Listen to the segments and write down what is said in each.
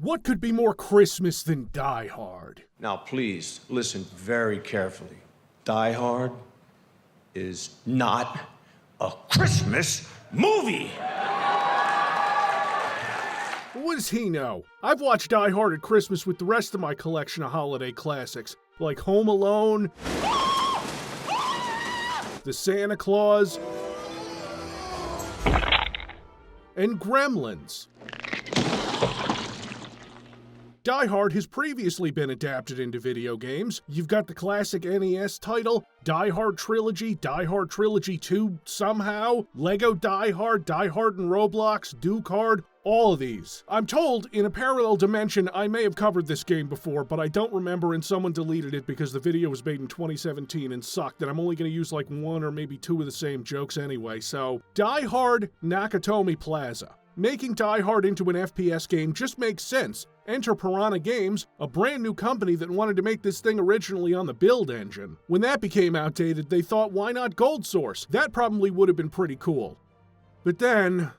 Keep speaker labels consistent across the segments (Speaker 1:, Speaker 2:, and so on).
Speaker 1: What could be more Christmas than Die Hard?
Speaker 2: Now, please, listen very carefully. Die Hard is not a Christmas movie.
Speaker 1: What does he know? I've watched Die Hard at Christmas with the rest of my collection of holiday classics, like Home Alone, The Santa Claus, and Gremlins. Die Hard has previously been adapted into video games. You've got the classic NES title, Die Hard Trilogy, Die Hard Trilogy 2 somehow, Lego Die Hard and Roblox, Duke Hard, all of these. I'm told, in a parallel dimension, I may have covered this game before, but I don't remember and someone deleted it because the video was made in 2017 and sucked, and I'm only going to use like one or maybe two of the same jokes anyway, so Die Hard Nakatomi Plaza. Making Die Hard into an FPS game just makes sense. Enter Piranha Games, a brand new company that wanted to make this thing originally on the Build engine. When that became outdated, they thought, why not Gold Source? That probably would have been pretty cool. But then...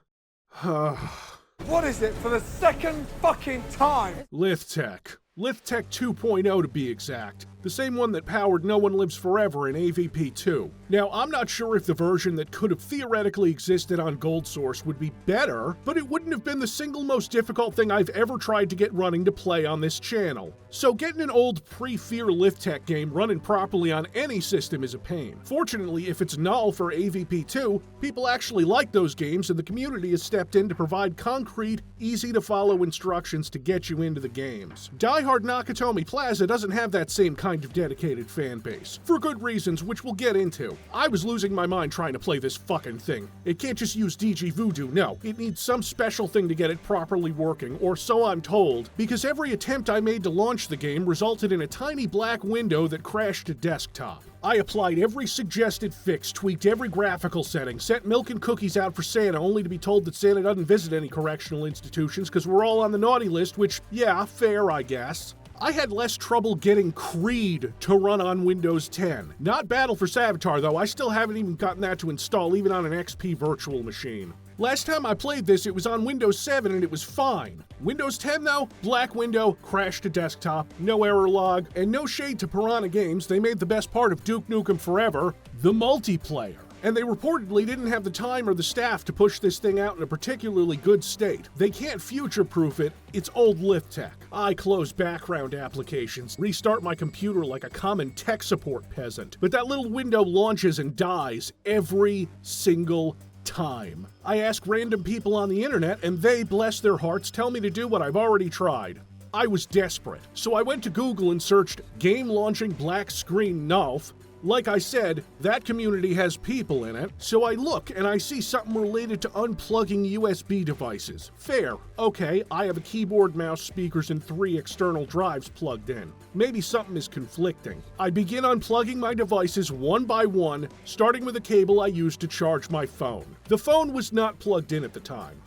Speaker 3: What is it for the second fucking time?
Speaker 1: Lithtech 2.0 to be exact. The same one that powered No One Lives Forever in AVP 2. Now, I'm not sure if the version that could have theoretically existed on Gold Source would be better, but it wouldn't have been the single most difficult thing I've ever tried to get running to play on this channel. So getting an old pre-Fear Lithtech game running properly on any system is a pain. Fortunately, if it's null for AVP 2, people actually like those games and the community has stepped in to provide concrete, easy-to-follow instructions to get you into the games. Die Hard Nakatomi Plaza doesn't have that same kind of dedicated fan base. For good reasons, which we'll get into. I was losing my mind trying to play this fucking thing. It can't just use DG Voodoo, no. It needs some special thing to get it properly working, or so I'm told, because every attempt I made to launch the game resulted in a tiny black window that crashed to desktop. I applied every suggested fix, tweaked every graphical setting, sent milk and cookies out for Santa only to be told that Santa doesn't visit any correctional institutions because we're all on the naughty list, which, yeah, fair, I guess. I had less trouble getting Creed to run on Windows 10. Not Battle for Savitar, though. I still haven't even gotten that to install, even on an XP virtual machine. Last time I played this, it was on Windows 7 and it was fine. Windows 10 though, black window, crash to desktop, no error log, and no shade to Piranha Games, they made the best part of Duke Nukem Forever, the multiplayer. And they reportedly didn't have the time or the staff to push this thing out in a particularly good state. They can't future-proof it, it's old Lithtech. I close background applications, restart my computer like a common tech support peasant. But that little window launches and dies every single time. I ask random people on the internet and they, bless their hearts, tell me to do what I've already tried. I was desperate, so I went to Google and searched game launching black screen NULF. Like I said, that community has people in it, so I look and I see something related to unplugging USB devices. Fair. Okay, I have a keyboard, mouse, speakers, and 3 external drives plugged in. Maybe something is conflicting. I begin unplugging my devices one by one, starting with a cable I used to charge my phone. The phone was not plugged in at the time.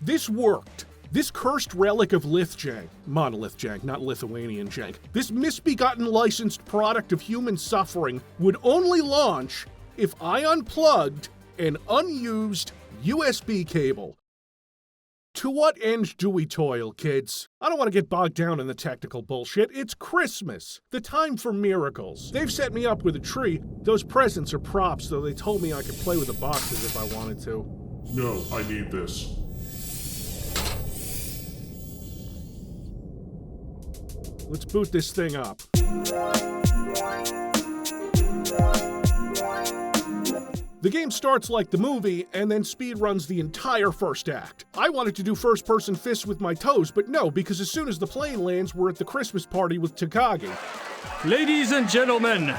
Speaker 1: This worked. This cursed relic of Lithjank, monolith jank, not Lithuanian jank, this misbegotten licensed product of human suffering would only launch if I unplugged an unused USB cable. To what end do we toil, kids? I don't want to get bogged down in the technical bullshit. It's Christmas, the time for miracles. They've set me up with a tree. Those presents are props, though they told me I could play with the boxes if I wanted to.
Speaker 4: No, I need this.
Speaker 1: Let's boot this thing up. The game starts like the movie, and then speedruns the entire first act. I wanted to do first-person fists with my toes, but no, because as soon as the plane lands, we're at the Christmas party with Takagi.
Speaker 5: Ladies and gentlemen,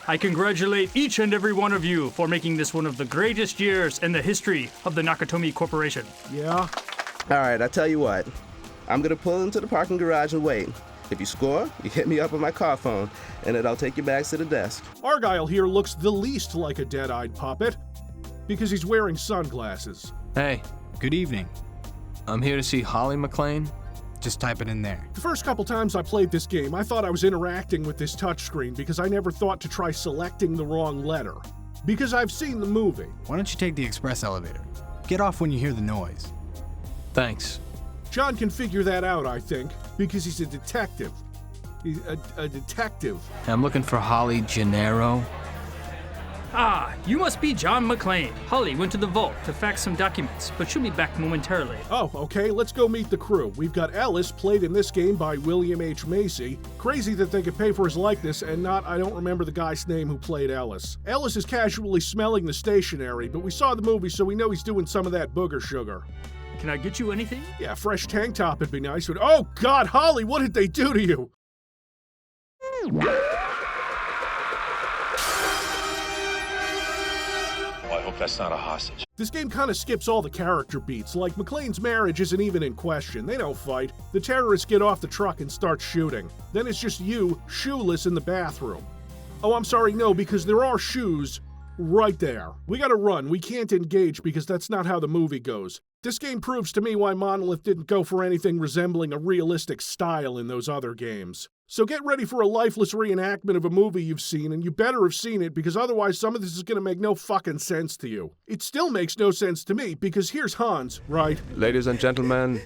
Speaker 5: I congratulate each and every one of you for making this one of the greatest years in the history of the Nakatomi Corporation.
Speaker 1: Yeah?
Speaker 6: Alright, I tell you what. I'm gonna pull into the parking garage and wait. If you score, you hit me up on my car phone, and then I'll take your bags to the desk.
Speaker 1: Argyle here looks the least like a dead-eyed puppet, because he's wearing sunglasses.
Speaker 7: Hey, good evening. I'm here to see Holly McLean. Just type it in there.
Speaker 1: The first couple times I played this game, I thought I was interacting with this touchscreen because I never thought to try selecting the wrong letter. Because I've seen the movie.
Speaker 7: Why don't you take the express elevator? Get off when you hear the noise.
Speaker 8: Thanks.
Speaker 1: John can figure that out, I think, because he's a detective. He's a detective.
Speaker 7: I'm looking for Holly Gennaro.
Speaker 5: Ah, you must be John McClane. Holly went to the vault to fax some documents, but she'll be back momentarily.
Speaker 1: Oh, okay, let's go meet the crew. We've got Ellis, played in this game by William H. Macy. Crazy that they could pay for his likeness and not, I don't remember the guy's name who played Ellis. Ellis is casually smelling the stationery, but we saw the movie, so we know he's doing some of that booger sugar.
Speaker 5: Can I get you anything?
Speaker 1: Yeah, fresh tank top would be nice. But oh God, Holly, what did they do to you?
Speaker 8: I hope that's not a hostage.
Speaker 1: This game kind of skips all the character beats, like McClane's marriage isn't even in question. They don't fight. The terrorists get off the truck and start shooting. Then it's just you, shoeless, in the bathroom. Oh, I'm sorry, no, because there are shoes right there. We gotta run. We can't engage because that's not how the movie goes. This game proves to me why Monolith didn't go for anything resembling a realistic style in those other games. So get ready for a lifeless reenactment of a movie you've seen, and you better have seen it, because otherwise some of this is gonna make no fucking sense to you. It still makes no sense to me, because here's Hans, right?
Speaker 9: Ladies and gentlemen.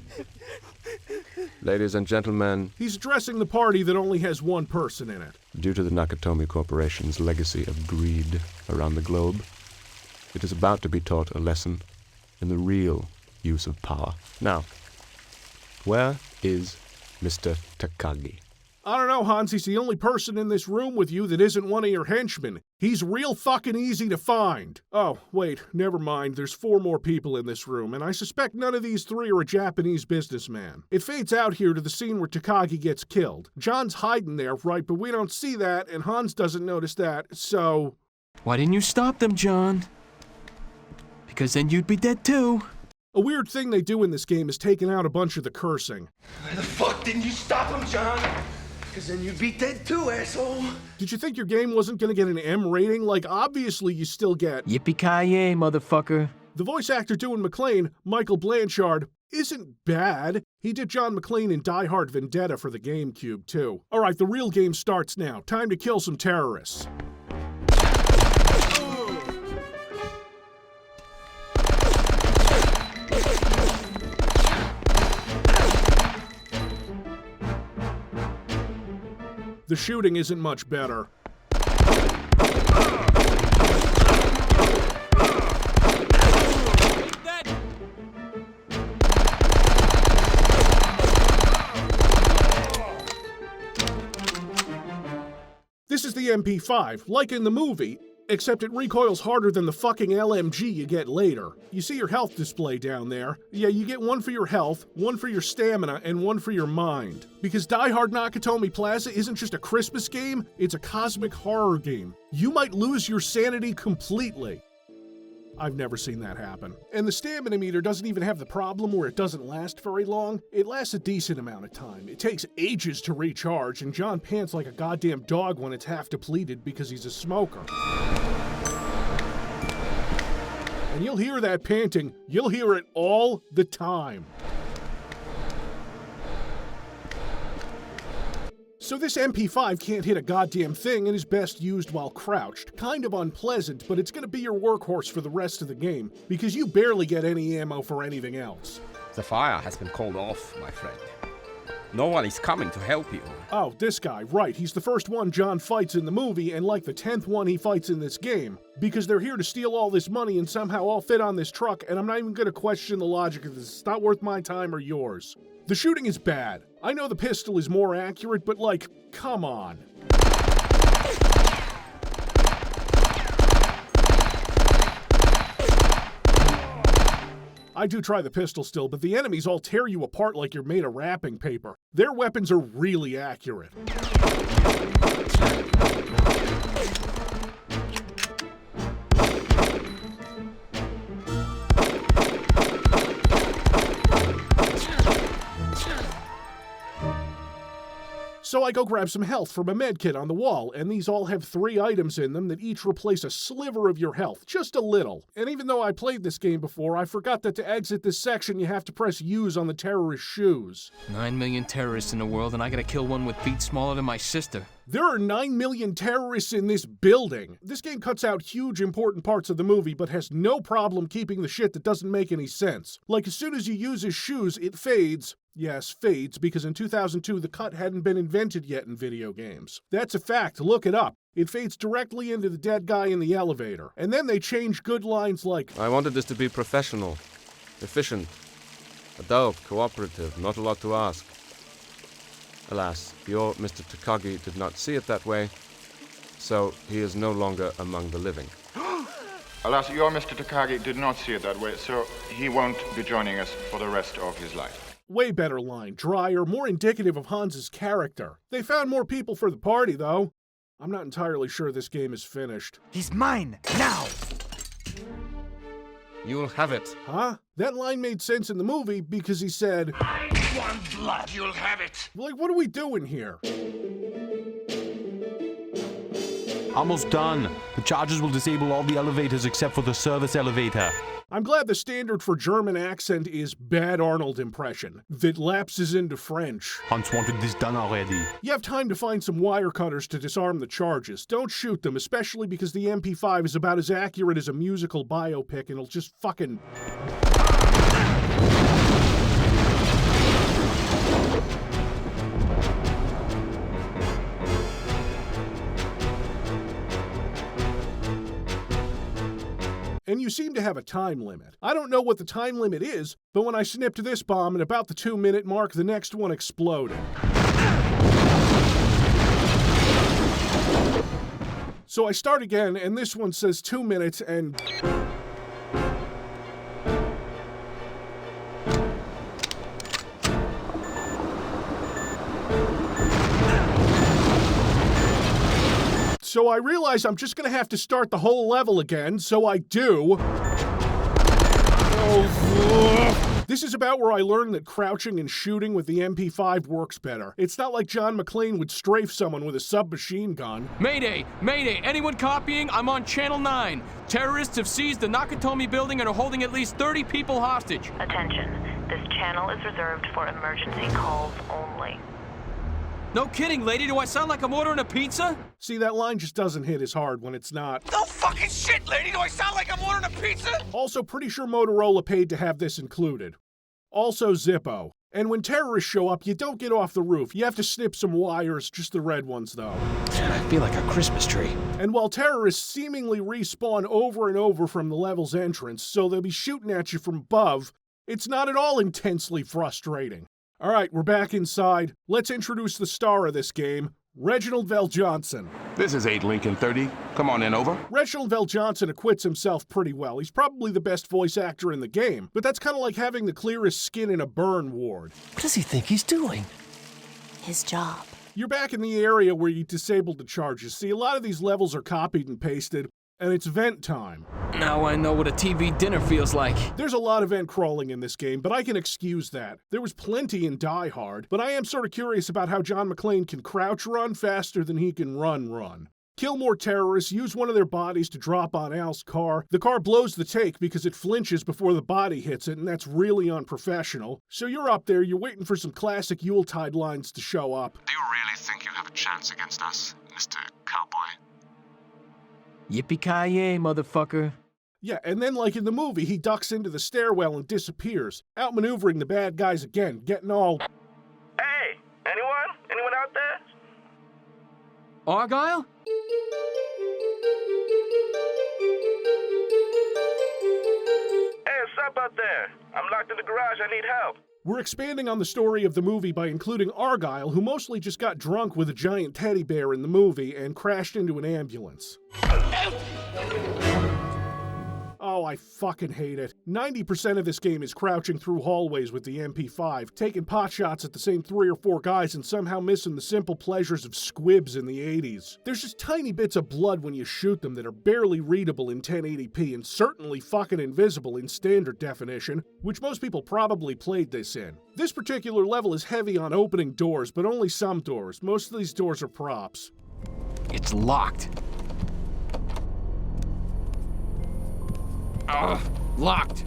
Speaker 9: Ladies and gentlemen.
Speaker 1: He's addressing the party that only has one person in it.
Speaker 9: Due to the Nakatomi Corporation's legacy of greed around the globe, it is about to be taught a lesson in the real use of power. Now, where is Mr. Takagi?
Speaker 1: I don't know, Hans, he's the only person in this room with you that isn't one of your henchmen. He's real fucking easy to find. Oh, wait, never mind, there's 4 more people in this room, and I suspect none of these 3 are a Japanese businessman. It fades out here to the scene where Takagi gets killed. John's hiding there, right, but we don't see that, and Hans doesn't notice that, so...
Speaker 7: Why didn't you stop them, John? Because then you'd be dead too.
Speaker 1: A weird thing they do in this game is taking out a bunch of the cursing.
Speaker 2: Why the fuck didn't you stop him, John? Because then you'd be dead too, asshole.
Speaker 1: Did you think your game wasn't gonna get an M rating? Like, obviously you still get...
Speaker 7: Yippee-ki-yay, motherfucker.
Speaker 1: The voice actor doing McClane, Michael Blanchard, isn't bad. He did John McClane in Die Hard Vendetta for the GameCube, too. Alright, the real game starts now. Time to kill some terrorists. The shooting isn't much better. This is the MP5, like in the movie, except it recoils harder than the fucking LMG you get later. You see your health display down there? Yeah, you get 1 for your health, 1 for your stamina, and 1 for your mind. Because Die Hard Nakatomi Plaza isn't just a Christmas game, it's a cosmic horror game. You might lose your sanity completely. I've never seen that happen. And the stamina meter doesn't even have the problem where it doesn't last very long. It lasts a decent amount of time. It takes ages to recharge, and John pants like a goddamn dog when it's half depleted because he's a smoker. And you'll hear that panting. You'll hear it all the time. So this MP5 can't hit a goddamn thing and is best used while crouched. Kind of unpleasant, but it's gonna be your workhorse for the rest of the game, because you barely get any ammo for anything else.
Speaker 10: The fire has been called off, my friend. Noelle is coming to help you.
Speaker 1: Oh, this guy, right. He's the first one John fights in the movie, and like the 10th one he fights in this game. Because they're here to steal all this money and somehow all fit on this truck, and I'm not even gonna question the logic of this. It's not worth my time or yours. The shooting is bad. I know the pistol is more accurate, but like, come on. I do try the pistol still, but the enemies all tear you apart like you're made of wrapping paper. Their weapons are really accurate. So I go grab some health from a medkit on the wall, and these all have 3 items in them that each replace a sliver of your health, just a little. And even though I played this game before, I forgot that to exit this section you have to press use on the terrorist shoes.
Speaker 7: 9 million terrorists in the world, and I gotta kill one with feet smaller than my sister.
Speaker 1: There are 9 million terrorists in this building. This game cuts out huge important parts of the movie, but has no problem keeping the shit that doesn't make any sense. Like, as soon as you use his shoes, it fades. Yes, fades, because in 2002 the cut hadn't been invented yet in video games. That's a fact, look it up. It fades directly into the dead guy in the elevator. And then they change good lines like,
Speaker 9: I wanted this to be professional, efficient, adult, cooperative, not a lot to ask. Alas, your Mr. Takagi did not see it that way, so he is no longer among the living.
Speaker 11: Alas, your Mr. Takagi did not see it that way, so he won't be joining us for the rest of his life.
Speaker 1: Way better line, drier, more indicative of Hans's character. They found more people for the party, though. I'm not entirely sure this game is finished.
Speaker 3: He's mine, now!
Speaker 9: You'll have it.
Speaker 1: Huh? That line made sense in the movie because he said,
Speaker 2: I want blood, you'll have it.
Speaker 1: like, what are we doing here?
Speaker 12: Almost done. The charges will disable all the elevators except for the service elevator.
Speaker 1: I'm glad the standard for German accent is bad Arnold impression that lapses into French.
Speaker 12: Hans wanted this done already.
Speaker 1: You have time to find some wire cutters to disarm the charges. Don't shoot them, especially because the MP5 is about as accurate as a musical biopic and it'll just fucking... And you seem to have a time limit. I don't know what the time limit is, but when I snipped this bomb at about the 2-minute mark, the next one exploded. So I start again, and this one says 2 minutes, and... So I realize I'm just gonna have to start the whole level again, so I do. This is about where I learned that crouching and shooting with the MP5 works better. It's not like John McClane would strafe someone with a submachine gun.
Speaker 7: Mayday! Mayday! Anyone copying? I'm on Channel 9. Terrorists have seized the Nakatomi building and are holding at least 30 people hostage.
Speaker 13: Attention. This channel is reserved for emergency calls only.
Speaker 7: No kidding, lady. Do I sound like I'm ordering a pizza?
Speaker 1: See, that line just doesn't hit as hard when it's not.
Speaker 2: No fucking shit, lady! Do I sound like I'm ordering a pizza?
Speaker 1: Also, pretty sure Motorola paid to have this included. Also Zippo. And when terrorists show up, you don't get off the roof. You have to snip some wires, just the red ones though.
Speaker 7: I feel like a Christmas tree.
Speaker 1: And while terrorists seemingly respawn over and over from the level's entrance, so they'll be shooting at you from above, it's not at all intensely frustrating. Alright, we're back inside. Let's introduce the star of this game, Reginald VelJohnson.
Speaker 14: This is 8 Lincoln 30. Come on in, over.
Speaker 1: Reginald VelJohnson acquits himself pretty well. He's probably the best voice actor in the game, but that's kind of like having the clearest skin in a burn ward.
Speaker 2: What does he think he's doing?
Speaker 13: His job.
Speaker 1: You're back in the area where you disabled the charges. See, a lot of these levels are copied and pasted, and it's vent time.
Speaker 7: Now I know what a TV dinner feels like.
Speaker 1: There's a lot of vent crawling in this game, but I can excuse that. There was plenty in Die Hard, but I am sort of curious about how John McClane can crouch run faster than he can run. Kill more terrorists, use one of their bodies to drop on Al's car. The car blows the take because it flinches before the body hits it, and that's really unprofessional. So you're up there, you're waiting for some classic Yuletide lines to show up.
Speaker 14: Do you really think you have a chance against us, Mr. Cowboy?
Speaker 7: Yippee-ki-yay, motherfucker.
Speaker 1: Yeah, and then like in the movie, he ducks into the stairwell and disappears, outmaneuvering the bad guys again, getting all...
Speaker 2: Hey, anyone? Anyone out there?
Speaker 7: Argyle?
Speaker 2: Hey, what's up out there? I'm locked in the garage, I need help.
Speaker 1: We're expanding on the story of the movie by including Argyle, who mostly just got drunk with a giant teddy bear in the movie and crashed into an ambulance. Oh, Oh, I fucking hate it. 90% of this game is crouching through hallways with the MP5, taking pot shots at the same 3 or 4 guys and somehow missing the simple pleasures of squibs in the 80s. There's just tiny bits of blood when you shoot them that are barely readable in 1080p and certainly fucking invisible in standard definition, which most people probably played this in. This particular level is heavy on opening doors, but only some doors. Most of these doors are props.
Speaker 7: It's locked. Ugh, locked.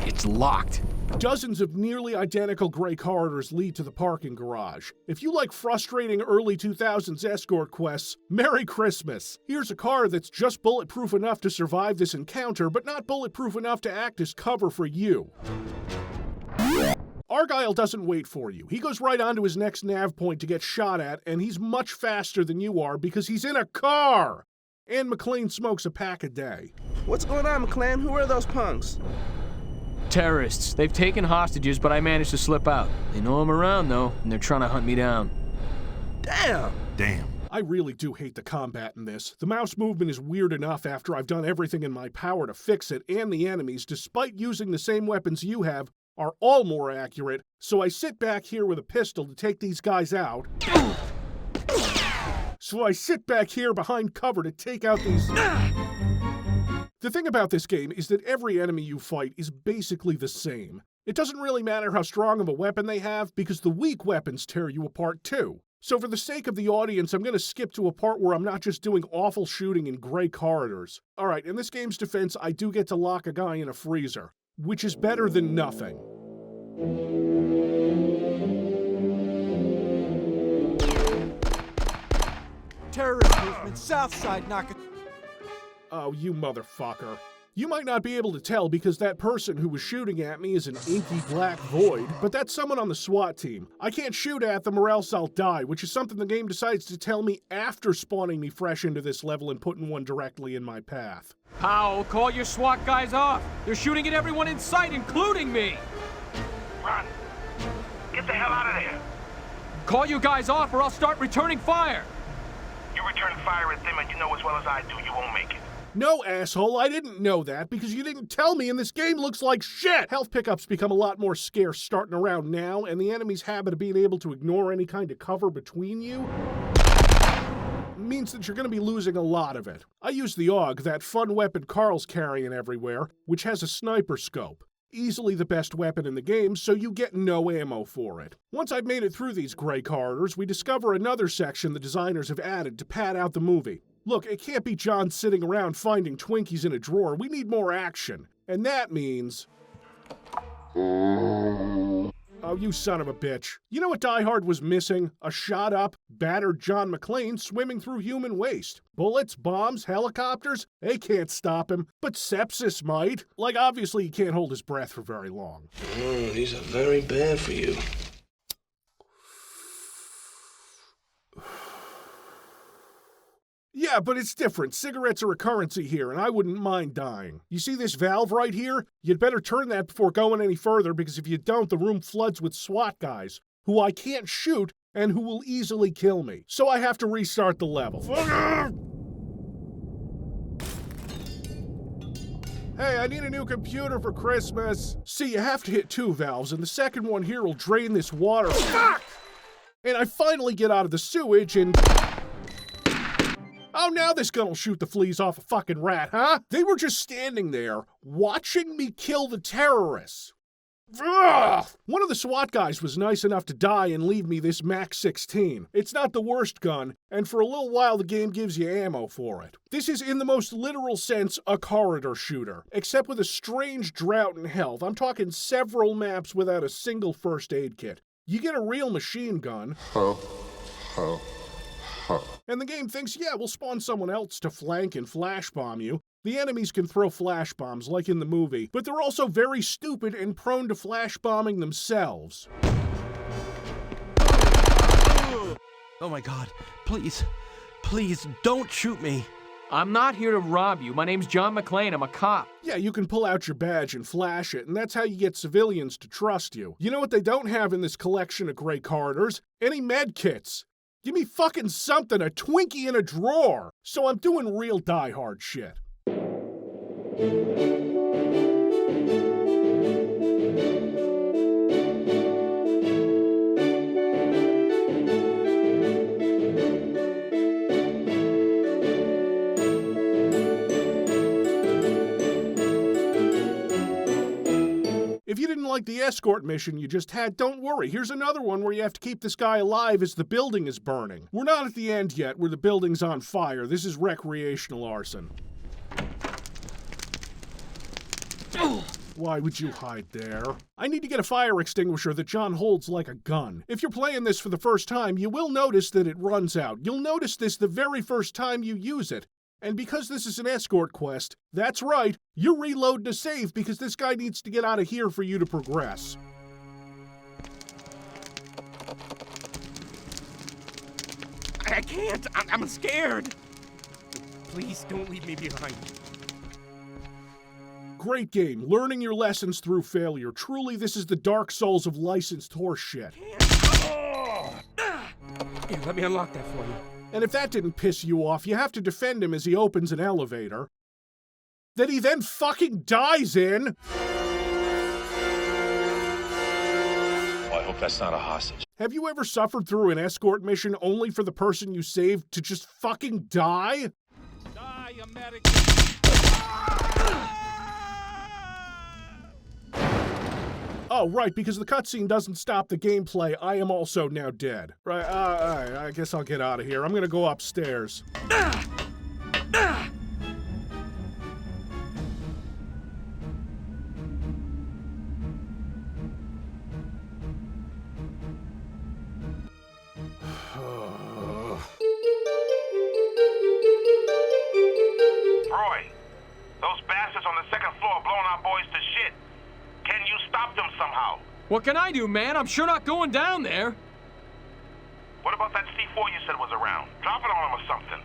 Speaker 7: It's locked.
Speaker 1: Dozens of nearly identical gray corridors lead to the parking garage. If you like frustrating early 2000s escort quests, Merry Christmas! Here's a car that's just bulletproof enough to survive this encounter, but not bulletproof enough to act as cover for you. Argyle doesn't wait for you. He goes right on to his next nav point to get shot at, and he's much faster than you are because he's in a car! And McLean smokes a pack a day.
Speaker 6: What's going on, McLean? Who are those punks?
Speaker 7: Terrorists. They've taken hostages, but I managed to slip out. They know I'm around, though, and they're trying to hunt me down.
Speaker 6: Damn.
Speaker 1: I really do hate the combat in this. The mouse movement is weird enough after I've done everything in my power to fix it, and the enemies, despite using the same weapons you have, are all more accurate, so I sit back here with a pistol to take these guys out. So I sit back here behind cover to take out these... The thing about this game is that every enemy you fight is basically the same. It doesn't really matter how strong of a weapon they have, because the weak weapons tear you apart too. So for the sake of the audience, I'm going to skip to a part where I'm not just doing awful shooting in gray corridors. Alright, in this game's defense, I do get to lock a guy in a freezer, which is better than nothing.
Speaker 3: Terrorist movement, Southside Nakatomi.
Speaker 1: Oh, you motherfucker. You might not be able to tell because that person who was shooting at me is an inky black void, but that's someone on the SWAT team. I can't shoot at them or else I'll die, which is something the game decides to tell me after spawning me fresh into this level and putting one directly in my path.
Speaker 7: Powell, call your SWAT guys off. They're shooting at everyone in sight, including me.
Speaker 2: Run. Get the hell out of there.
Speaker 7: Call you guys off or I'll start returning fire.
Speaker 2: You return fire at them and you know as well as I do you won't make it.
Speaker 1: No, asshole, I didn't know that because you didn't tell me and this game looks like shit! Health pickups become a lot more scarce starting around now, and the enemy's habit of being able to ignore any kind of cover between you means that you're going to be losing a lot of it. I use the AUG, that fun weapon Carl's carrying everywhere, which has a sniper scope. Easily the best weapon in the game, so you get no ammo for it. Once I've made it through these gray corridors, we discover another section the designers have added to pad out the movie. Look, it can't be John sitting around finding Twinkies in a drawer. We need more action. And that means... Oh, you son of a bitch. You know what Die Hard was missing? A shot-up, battered John McClane swimming through human waste. Bullets, bombs, helicopters? They can't stop him. But sepsis might. Like, obviously he can't hold his breath for very long.
Speaker 2: These are very bad for you.
Speaker 1: Yeah, but it's different. Cigarettes are a currency here, and I wouldn't mind dying. You see this valve right here? You'd better turn that before going any further, because if you don't, the room floods with SWAT guys, who I can't shoot, and who will easily kill me. So I have to restart the level. Hey, I need a new computer for Christmas. See, you have to hit 2 valves, and the second one here will drain this water. Fuck! And I finally get out of the sewage, and... Oh, now this gun will shoot the fleas off a fucking rat, huh? They were just standing there, watching me kill the terrorists. Ugh! One of the SWAT guys was nice enough to die and leave me this Mac 16. It's not the worst gun, and for a little while the game gives you ammo for it. This is, in the most literal sense, a corridor shooter, except with a strange drought in health. I'm talking several maps without a single first aid kit. You get a real machine gun. And the game thinks, yeah, we'll spawn someone else to flank and flash bomb you. The enemies can throw flash bombs, like in the movie, but they're also very stupid and prone to flash bombing themselves.
Speaker 12: Oh my god, please, don't shoot me.
Speaker 7: I'm not here to rob you. My name's John McClane. I'm a cop.
Speaker 1: Yeah, you can pull out your badge and flash it, and that's how you get civilians to trust you. You know what they don't have in this collection of gray corridors? Any med kits. Give me fucking something, a Twinkie in a drawer. So I'm doing real Die Hard shit. If you didn't like the escort mission you just had, don't worry. Here's another one where you have to keep this guy alive as the building is burning. We're not at the end yet, where the building's on fire. This is recreational arson. Why would you hide there? I need to get a fire extinguisher that John holds like a gun. If you're playing this for the first time, you will notice that it runs out. You'll notice this the very first time you use it. And because this is an escort quest, that's right, you're reloading a save because this guy needs to get out of here for you to progress.
Speaker 10: I can't. I'm scared. Please don't leave me behind.
Speaker 1: Great game, learning your lessons through failure. Truly, this is the Dark Souls of licensed horseshit.
Speaker 10: Here, let me unlock that for you.
Speaker 1: And if that didn't piss you off, you have to defend him as he opens an elevator that he then fucking dies in.
Speaker 8: Well, I hope that's not a hostage.
Speaker 1: Have you ever suffered through an escort mission only for the person you saved to just fucking die?
Speaker 10: Die, American!
Speaker 1: Oh, right, because the cutscene doesn't stop the gameplay, I am also now dead. Right, alright, I guess I'll get out of here. I'm gonna go upstairs.
Speaker 15: Roy, those bastards on the second floor are blowing our boys to shit. Can you stop them somehow?
Speaker 7: What can I do, man? I'm sure not going down there.
Speaker 15: What about that C4 you said was around? Drop it on them or something.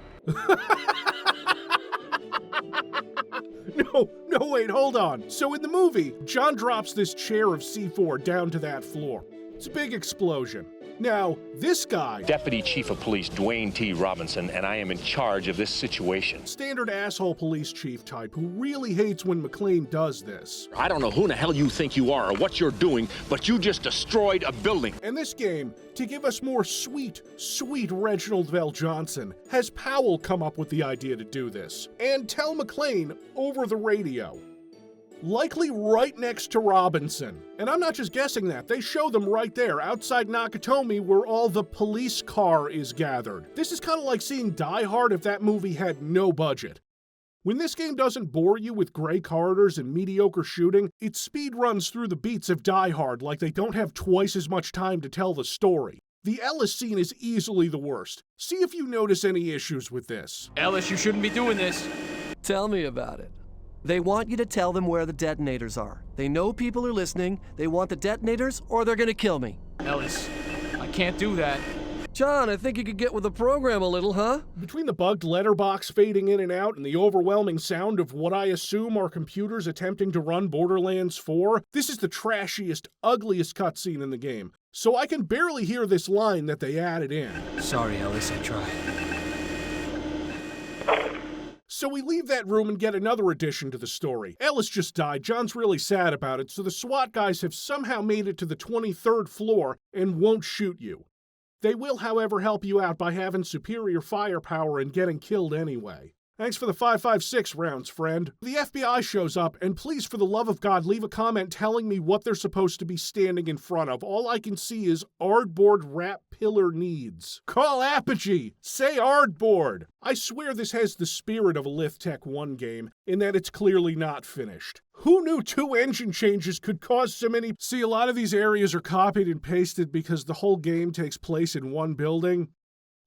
Speaker 1: No, wait, hold on. So in the movie, John drops this chair of C4 down to that floor. It's a big explosion. Now, this guy...
Speaker 8: Deputy Chief of Police Dwayne T. Robinson, and I am in charge of this situation.
Speaker 1: Standard asshole police chief type who really hates when McClane does this.
Speaker 8: I don't know who in the hell you think you are or what you're doing, but you just destroyed a building.
Speaker 1: And this game, to give us more sweet Reginald Vell Johnson, has Powell come up with the idea to do this. And tell McClane over the radio. Likely right next to Robinson. And I'm not just guessing that. They show them right there, outside Nakatomi, where all the police car is gathered. This is kind of like seeing Die Hard if that movie had no budget. When this game doesn't bore you with gray corridors and mediocre shooting, it speed runs through the beats of Die Hard like they don't have twice as much time to tell the story. The Ellis scene is easily the worst. See if you notice any issues with this.
Speaker 7: Ellis, you shouldn't be doing this.
Speaker 16: Tell me about it. They want you to tell them where the detonators are. They know people are listening. They want the detonators or they're gonna kill me.
Speaker 7: Ellis, I can't do that.
Speaker 16: John, I think you could get with the program a little, huh?
Speaker 1: Between the bugged letterbox fading in and out and the overwhelming sound of what I assume are computers attempting to run Borderlands 4, this is the trashiest, ugliest cutscene in the game. So I can barely hear this line that they added in.
Speaker 16: Sorry, Ellis, I tried.
Speaker 1: So we leave that room and get another addition to the story. Ellis just died, John's really sad about it, so the SWAT guys have somehow made it to the 23rd floor and won't shoot you. They will, however, help you out by having superior firepower and getting killed anyway. Thanks for the 5.56 rounds, friend. The FBI shows up, and please, for the love of God, leave a comment telling me what they're supposed to be standing in front of. All I can see is Ardboard Wrap Pillar Needs. Call Apogee! Say Ardboard! I swear this has the spirit of a Lithtech 1 game, in that it's clearly not finished. Who knew 2 engine changes could cause so many... See, a lot of these areas are copied and pasted because the whole game takes place in one building.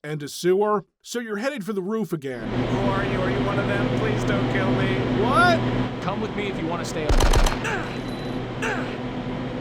Speaker 1: And a sewer. So you're headed for the roof again.
Speaker 7: Who are you? Are you one of them? Please don't kill me.
Speaker 1: What?
Speaker 7: Come with me if you want to stay up.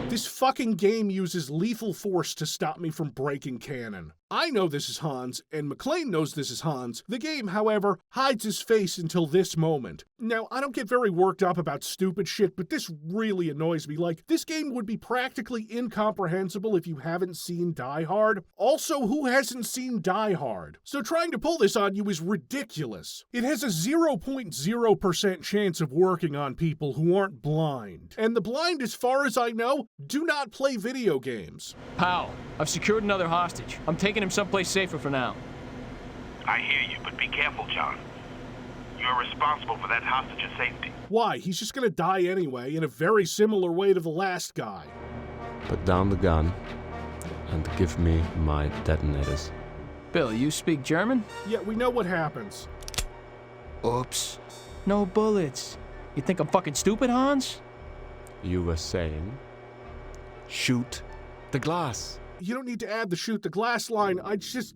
Speaker 1: This fucking game uses lethal force to stop me from breaking canon. I know this is Hans, and McClane knows this is Hans. The game, however, hides his face until this moment. Now, I don't get very worked up about stupid shit, but this really annoys me. Like, this game would be practically incomprehensible if you haven't seen Die Hard. Also, who hasn't seen Die Hard? So trying to pull this on you is ridiculous. It has a 0.0% chance of working on people who aren't blind. And the blind, as far as I know, do not play video games.
Speaker 7: Pal, I've secured another hostage. I'm taking him someplace safer for now.
Speaker 15: I hear you, but be careful, John. You're responsible for that hostage's safety.
Speaker 1: Why? He's just gonna die anyway, in a very similar way to the last guy.
Speaker 9: Put down the gun and give me my detonators.
Speaker 7: Bill, you speak German?
Speaker 1: Yeah, we know what happens.
Speaker 7: Oops. No bullets. You think I'm fucking stupid, Hans?
Speaker 9: You were saying? Shoot the glass.
Speaker 1: You don't need to add the shoot the glass line, I just...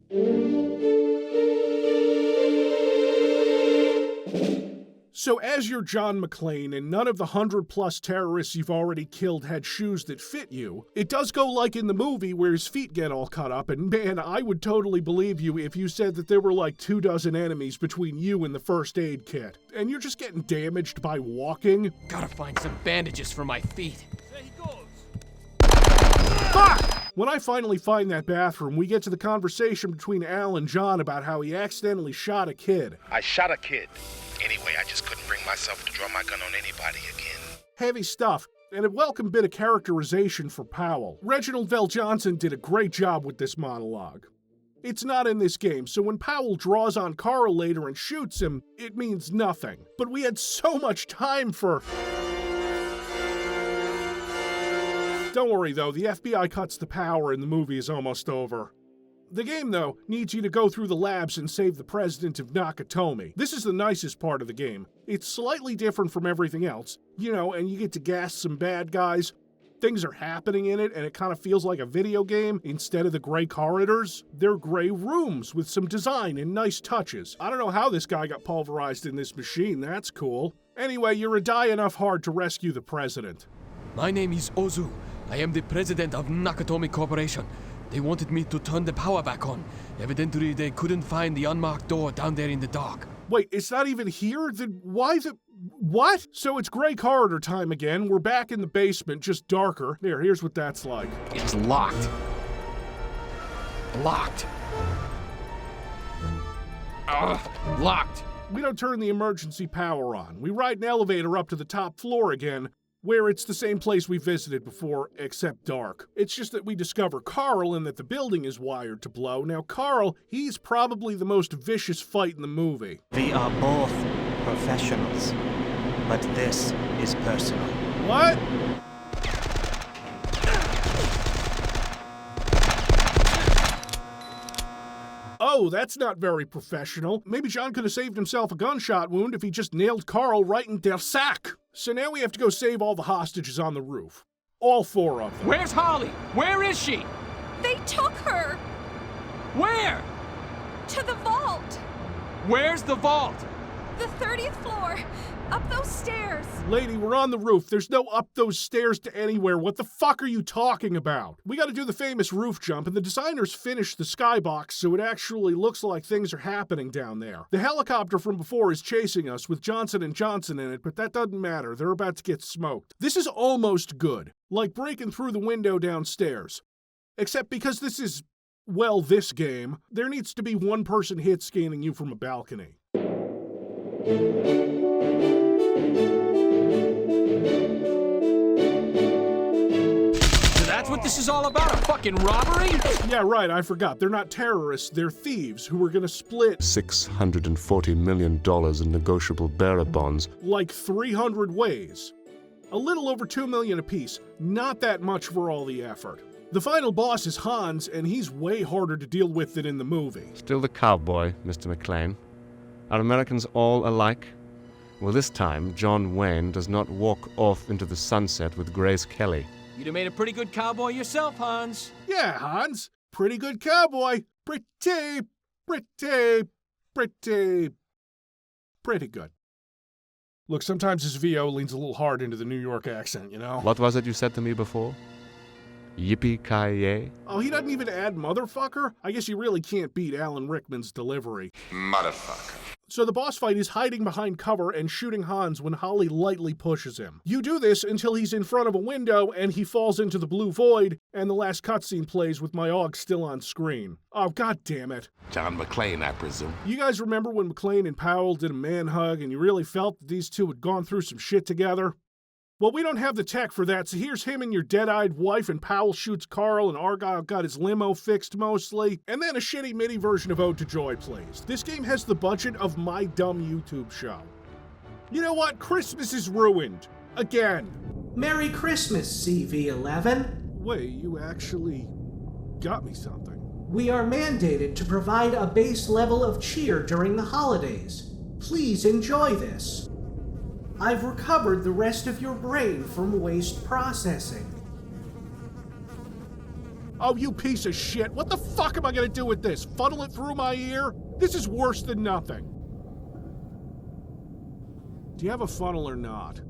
Speaker 1: So as you're John McClane and none of the 100+ terrorists you've already killed had shoes that fit you, it does go like in the movie where his feet get all cut up, and man, I would totally believe you if you said that there were like 24 enemies between you and the first aid kit. And you're just getting damaged by walking.
Speaker 7: Gotta find some bandages for my feet.
Speaker 1: There he goes. Fuck! When I finally find that bathroom, we get to the conversation between Al and John about how he accidentally shot a kid.
Speaker 17: I shot a kid. Anyway, I just couldn't bring myself to draw my gun on anybody again.
Speaker 1: Heavy stuff, and a welcome bit of characterization for Powell. Reginald VelJohnson did a great job with this monologue. It's not in this game, so when Powell draws on Carl later and shoots him, it means nothing. But we had so much time for... Don't worry though, the FBI cuts the power and the movie is almost over. The game, though, needs you to go through the labs and save the president of Nakatomi. This is the nicest part of the game. It's slightly different from everything else, you know, and you get to gas some bad guys. Things are happening in it, and it kind of feels like a video game instead of the gray corridors. They're gray rooms with some design and nice touches. I don't know how this guy got pulverized in this machine, that's cool. Anyway, you're a die enough hard to rescue the president.
Speaker 7: My name is Ozu. I am the president of Nakatomi Corporation. They wanted me to turn the power back on. Evidently, they couldn't find the unmarked door down there in the dark.
Speaker 1: Wait, it's not even here? Then why the... What? So it's gray corridor time again. We're back in the basement, just darker. Here's what that's like.
Speaker 7: It's locked. Locked. Locked.
Speaker 1: We don't turn the emergency power on. We ride an elevator up to the top floor again, where it's the same place we visited before, except dark. It's just that we discover Carl and that the building is wired to blow. Now, Carl, he's probably the most vicious fight in the movie.
Speaker 18: We are both professionals, but this is personal.
Speaker 1: What? Oh, that's not very professional. Maybe John could have saved himself a gunshot wound if he just nailed Carl right in der sack. So now we have to go save all the hostages on the roof. All 4 of them.
Speaker 7: Where's Holly? Where is she?
Speaker 19: They took her!
Speaker 7: Where?
Speaker 19: To the vault!
Speaker 7: Where's the vault?
Speaker 19: The 30th floor. Up those stairs.
Speaker 1: Lady, we're on the roof. There's no up those stairs to anywhere. What the fuck are you talking about? We gotta do the famous roof jump, and the designers finished the skybox so it actually looks like things are happening down there. The helicopter from before is chasing us with Johnson & Johnson in it, but that doesn't matter. They're about to get smoked. This is almost good. Like breaking through the window downstairs. Except because this is, well, this game, there needs to be one person hit scanning you from a balcony.
Speaker 7: That's what this is all about, a fucking robbery?
Speaker 1: Yeah, right, I forgot. They're not terrorists, they're thieves who are gonna split
Speaker 9: $640 million in negotiable bearer bonds.
Speaker 1: like 300 ways. A little over $2 million apiece. Not that much for all the effort. The final boss is Hans, and he's way harder to deal with than in the movie.
Speaker 9: Still the cowboy, Mr. McClane. Are Americans all alike? Well, this time, John Wayne does not walk off into the sunset with Grace Kelly.
Speaker 7: You'd have made a pretty good cowboy yourself, Hans.
Speaker 1: Yeah, Hans. Pretty good cowboy. Pretty good. Look, sometimes his VO leans a little hard into the New York accent, you know?
Speaker 9: What was it you said to me before? Yippee-ki-yay?
Speaker 1: Oh, he doesn't even add motherfucker? I guess you really can't beat Alan Rickman's delivery.
Speaker 11: Motherfucker.
Speaker 1: So the boss fight is hiding behind cover and shooting Hans when Holly lightly pushes him. You do this until he's in front of a window and he falls into the blue void, and the last cutscene plays with my AUG still on screen. Oh, god damn it.
Speaker 17: John McClane, I presume.
Speaker 1: You guys remember when McClane and Powell did a man hug and you really felt that these two had gone through some shit together? Well, we don't have the tech for that, so here's him and your dead-eyed wife, and Powell shoots Carl, and Argyle got his limo fixed mostly, and then a shitty MIDI version of Ode to Joy plays. This game has the budget of my dumb YouTube show. You know what? Christmas is ruined. Again.
Speaker 20: Merry Christmas, CV11.
Speaker 1: Wait, you actually got me something.
Speaker 20: We are mandated to provide a base level of cheer during the holidays. Please enjoy this. I've recovered the rest of your brain from waste processing.
Speaker 1: Oh, you piece of shit. What the fuck am I gonna do with this? Funnel it through my ear? This is worse than nothing. Do you have a funnel or not?